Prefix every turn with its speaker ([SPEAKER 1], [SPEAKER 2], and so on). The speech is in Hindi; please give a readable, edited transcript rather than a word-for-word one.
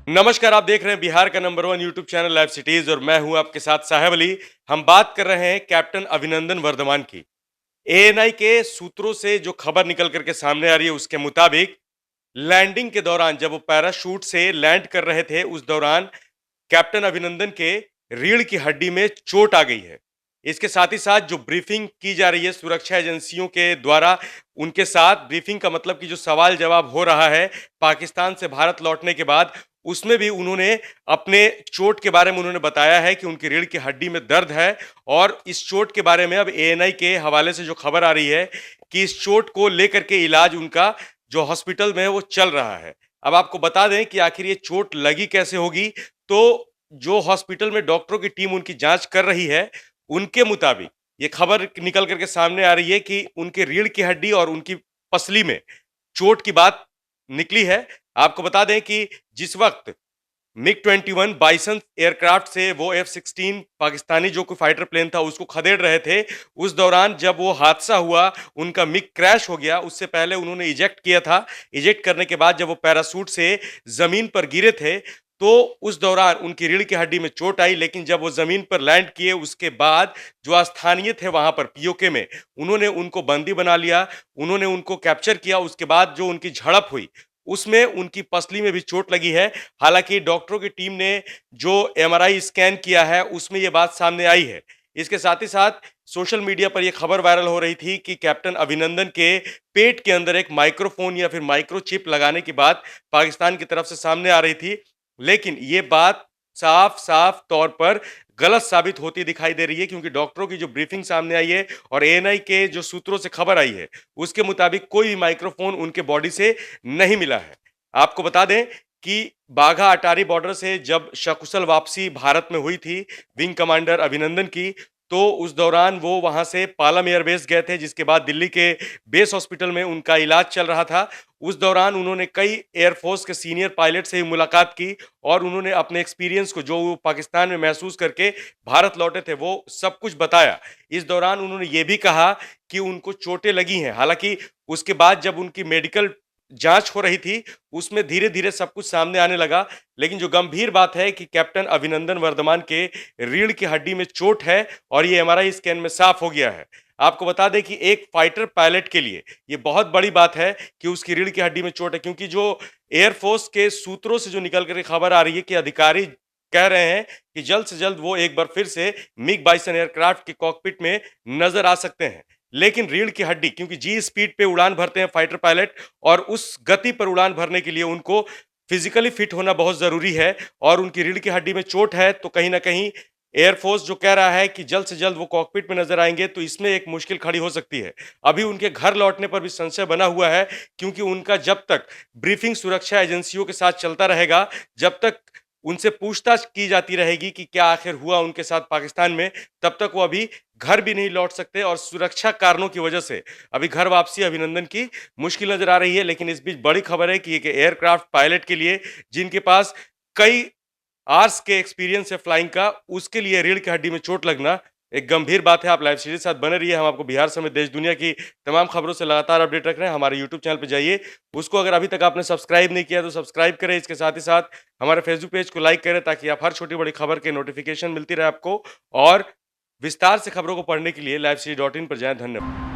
[SPEAKER 1] नमस्कार, आप देख रहे हैं बिहार का number 1 YouTube channel live cities और मैं हूं आपके साथ साहेब अली। हम बात कर रहे हैं कैप्टन अभिनंदन वर्धमान की। एएनआई के सूत्रों से जो खबर निकल करके सामने आ रही है उसके मुताबिक लैंडिंग के दौरान जब वो पैराशूट से लैंड कर रहे थे उस दौरान कैप्टन अभिनंदन के रीढ़ की हड्डी में चोट आ गई है। इसके साथ ही साथ जो ब्रीफिंग की जा रही है सुरक्षा एजेंसियों के द्वारा, उनके साथ ब्रीफिंग का मतलब कि जो सवाल जवाब हो रहा है पाकिस्तान से भारत लौटने के बाद, उसमें भी उन्होंने अपने चोट के बारे में उन्होंने बताया है कि उनकी रीढ़ की हड्डी में दर्द है। और इस चोट के बारे में अब एएनआई के हवाले से जो खबर आ रही है कि इस चोट को लेकर के इलाज उनका जो हॉस्पिटल में है वो चल रहा है। अब आपको बता दें कि आखिर ये चोट लगी कैसे होगी, तो जो हॉस्पिटल में डॉक्टरों की टीम उनकी जांच कर रही है, उनके मुताबिक ये खबर निकल करके सामने आ रही है कि उनके रीढ़ की हड्डी और उनकी पसली में चोट की बात निकली है। आपको बता दें कि जिस वक्त मिग 21 बाइसन एयरक्राफ्ट से वो F-16 पाकिस्तानी जो कोई फाइटर प्लेन था उसको खदेड़ रहे थे, उस दौरान जब वो हादसा हुआ, उनका मिग क्रैश हो गया। उससे पहले उन्होंने इजेक्ट किया था। इजेक्ट करने के बाद जब वो पैराशूट से जमीन पर गिरे थे, तो उस दौरान उनकी रीढ़ की हड्डी में चोट आई। लेकिन जब वो जमीन पर लैंड किए उसके बाद जो स्थानीय थे वहां पर पीओके में, उन्होंने उनको बंदी बना लिया, उन्होंने उनको कैप्चर किया। उसके बाद जो उनकी झड़प हुई उसमें उनकी पसली में भी चोट लगी है। हालांकि डॉक्टरों की टीम ने जो एमआरआई स्कैन किया है उसमें यह बात सामने आई है। इसके साथ ही साथ सोशल मीडिया पर यह खबर वायरल हो रही थी कि कैप्टन अभिनंदन के पेट के अंदर एक माइक्रोफोन या फिर माइक्रोचिप लगाने की बात पाकिस्तान की तरफ से सामने आ रही थी। लेकिन ये बात साफ साफ तौर पर गलत साबित होती दिखाई दे रही है, क्योंकि डॉक्टरों की जो ब्रीफिंग सामने आई है और एएनआई के जो सूत्रों से खबर आई है उसके मुताबिक कोई भी माइक्रोफोन उनके बॉडी से नहीं मिला है। आपको बता दें कि बाघा अटारी बॉर्डर से जब सकुशल वापसी भारत में हुई थी विंग कमांडर अभिनंदन की, तो उस दौरान वो वहां से पालम एयरबेस गए थे, जिसके बाद दिल्ली के बेस हॉस्पिटल में उनका इलाज चल रहा था। उस दौरान उन्होंने कई एयरफोर्स के सीनियर पायलट से भी मुलाकात की और उन्होंने अपने एक्सपीरियंस को जो वो पाकिस्तान में महसूस करके भारत लौटे थे वो सब कुछ बताया। इस दौरान उन्होंने ये भी कहा कि उनको चोटें लगी हैं। हालांकि उसके बाद जब उनकी मेडिकल जांच हो रही थी उसमें धीरे धीरे सब कुछ सामने आने लगा। लेकिन जो गंभीर बात है कि कैप्टन अभिनंदन वर्धमान के रीढ़ की हड्डी में चोट है और ये एमआरआई स्कैन में साफ हो गया है। आपको बता दें कि एक फाइटर पायलट के लिए ये बहुत बड़ी बात है कि उसकी रीढ़ की हड्डी में चोट है, क्योंकि जो एयरफोर्स के सूत्रों से जो निकल कर खबर आ रही है कि अधिकारी कह रहे हैं कि जल्द से जल्द वो एक बार फिर से मिग बाइसन एयरक्राफ्ट के कॉकपिट में नजर आ सकते हैं। लेकिन रीढ़ की हड्डी, क्योंकि जी स्पीड पे उड़ान भरते हैं फाइटर पायलट और उस गति पर उड़ान भरने के लिए उनको फिजिकली फिट होना बहुत जरूरी है और उनकी रीढ़ की हड्डी में चोट है, तो कहीं ना कहीं एयरफोर्स जो कह रहा है कि जल्द से जल्द वो कॉकपिट में नजर आएंगे, तो इसमें एक मुश्किल खड़ी हो सकती है। अभी उनके घर लौटने पर भी संशय बना हुआ है, क्योंकि उनका जब तक ब्रीफिंग सुरक्षा एजेंसियों के साथ चलता रहेगा, जब तक उनसे पूछताछ की जाती रहेगी कि क्या आखिर हुआ उनके साथ पाकिस्तान में, तब तक वो अभी घर भी नहीं लौट सकते और सुरक्षा कारणों की वजह से अभी घर वापसी अभिनंदन की मुश्किल नजर आ रही है। लेकिन इस बीच बड़ी खबर है कि एक एयरक्राफ्ट पायलट के लिए, जिनके पास कई आर्स के एक्सपीरियंस है फ्लाइंग का, उसके लिए रीढ़ की हड्डी में चोट लगना एक गंभीर बात है। आप लाइव सीरीज के साथ बने रहिए। हम आपको बिहार समेत देश दुनिया की तमाम खबरों से लगातार अपडेट रख रहे हैं। हमारे यूट्यूब चैनल पे जाइए, उसको अगर अभी तक आपने सब्सक्राइब नहीं किया तो सब्सक्राइब करें। इसके साथ ही साथ हमारे फेसबुक पेज को लाइक करें, ताकि आप हर छोटी बड़ी खबर के नोटिफिकेशन मिलती रहे आपको। और विस्तार से खबरों को पढ़ने के लिए livecity.in पर जाएं। धन्यवाद।